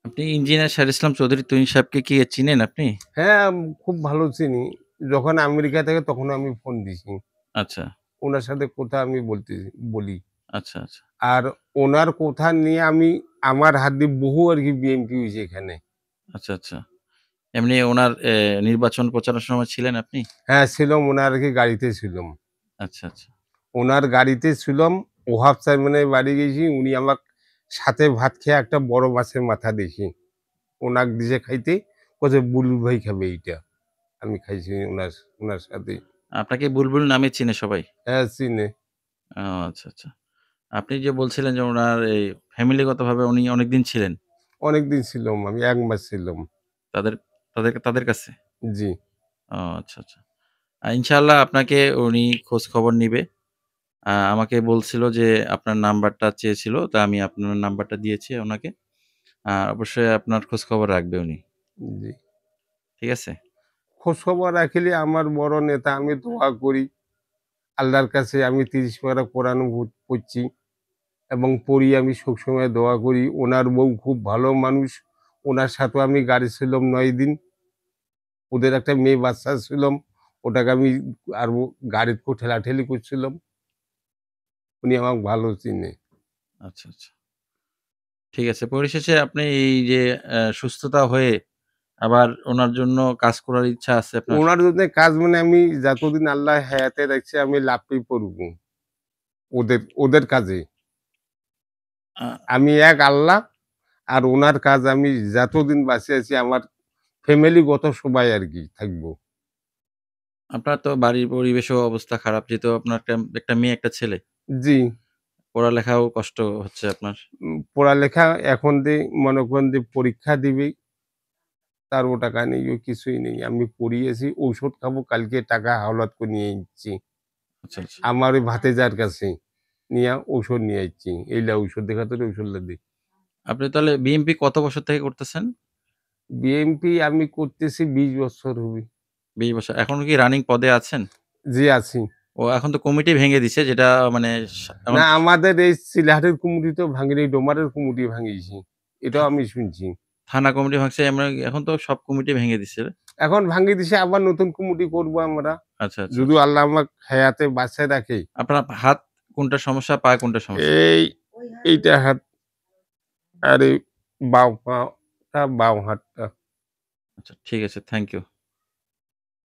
আপনি ইঞ্জিনিয়ার শাহরিয়ার ইসলাম চৌধুরী তুহিন সাহেবকে কি চিনেন আপনি? হ্যাঁ, খুব ভালো চিনি। যখন আমেরিকা থাকে তখন আমি ফোন দিছি। আচ্ছা, উনার সাথে কথা আমি বলি। আচ্ছা, আচ্ছা, আর উনার কথা নিয়ে আমি আমার হাত দিয়ে বহু আরকি বিএমপি হইছে এখানে। আচ্ছা, আচ্ছা। এমনি উনার নির্বাচন প্রচারের সময় ছিলেন আপনি? হ্যাঁ, ছিলাম উনার আরকি গাড়িতে ছিলাম। আচ্ছা, আচ্ছা, উনার গাড়িতে ছিলাম, ওহাব চেয়ারম্যানের বাড়ি গেছি। উনি আমাক সাথে ভাত খেয়ে একটা বড় মাছের মাথা দেখি। উনাক দিছে খাইতে, কইছে, "বুলবুল ভাই খাবে এইটা।" আমি খাইছি উনার সাথে। আপনাকে বুলবুল নামে চিনে সবাই? হ্যাঁ, চিনে। ও আচ্ছা, আচ্ছা। আপনি যে বলছিলেন যে উনার এই ফ্যামিলিগতভাবে উনি অনেকদিন ছিলেন। অনেকদিন ছিলাম আমি ১ মাস ছিলাম। তাদের তাদের কাছে? জি, ও আচ্ছা, আচ্ছা। ইনশাআল্লাহ আপনাকে উনি খোঁজ খবর নিবে। আমাকে বলছিল যে আপনার নাম্বারটা চেয়েছিল। তা আমি আপনার নাম্বারটা দিয়েছি উনাকে। অবশ্যই আপনার খোঁজখবর রাখবে উনি। জি। ঠিক আছে? খোঁজখবর রাখিলে আমার বড় নেতা, আমি দোয়া করি। আল্লাহর কাছে আমি ৩০ পারা কোরআন পড়ছি এবং পড়ি, আমি সবসময় দোয়া করি। উনার বউ খুব ভালো মানুষ। উনার সাথেও আমি গাড়ি ছিলাম ৯ দিন। ওদের একটা মেয়ে বাচ্চা ছিলাম। ওটাকে আমি আরো গাড়িতে ঠেলাঠেলি করছিলাম। উনি আমাকে ভালো চিনে। আচ্ছা, আচ্ছা। ঠিক আছে। পরিশেষে আপনি এই যে সুস্থতা হয়ে আবার উনার জন্য কাজ করার ইচ্ছা আছে আপনার? উনার জন্য কাজ মানে আমি যতদিন আল্লাহ হায়াতে রাখছে আমি লাভই করব। ওদের কাজে। আ আমি এক আল্লাহ আর উনার কাজ আমি যতদিন বাঁচে আছি আমার ফ্যামিলিগত সবাই আরকি থাকবো। আপনার তো বাড়ির পরিবেশও অবস্থা খারাপ। যেহেতু আপনার একটা মেয়ে, একটা ছেলে। জি, পড়ালেখাও কষ্ট হচ্ছে আপনার। পড়ালেখা এখন মনে করেন যে পরীক্ষা দিবে, তারও টাকা নেই, ও কিছুই নেই। আমি পড়িয়েছি, ঔষধ খাবো, কালকে টাকা হাওলাত করে নিয়ে আইচ্ছি। আচ্ছা, আচ্ছা। আমার ওই ভাতিজার কাছে নিয়া ঔষধ নিয়ে আইচ্ছি। এইলা ঔষধ দেখা তোরে ঔষধটা দে। আপনি তাহলে বিএমপি কত বছর থেকে করতেছেন? বিএমপি আমি করতেছি ২০ বছর হবে। ২০ বছর। এখনো কি রানিং পদে আছেন? জি, আছি। ও এখন তো কমিটি ভেঙে দিছে যেটা মানে এখন না, আমাদের এই চিলাহাটের কুমুটি তো ভাঙেনি, ডোমারের কুমুটি ভাঙিয়েছি। এটাও আমি শুনছি। থানা কমিটি ভাঙছে এখন তো সব কমিটি ভেঙে দিছে। এখন ভাঙিয়ে দিছে, আবার নতুন কুমুটি করব আমরা। আচ্ছা, আচ্ছা, যদি আচ্ছা। আল্লাহ আমাকে হায়াতে বাঁচায় রাখে। আপনার হাত কোনটা সমস্যা, পায়ে কোনটা সমস্যা? এই এইটা হাত আর এই বাম হাতটা। আচ্ছা ঠিক আছে। Thank you.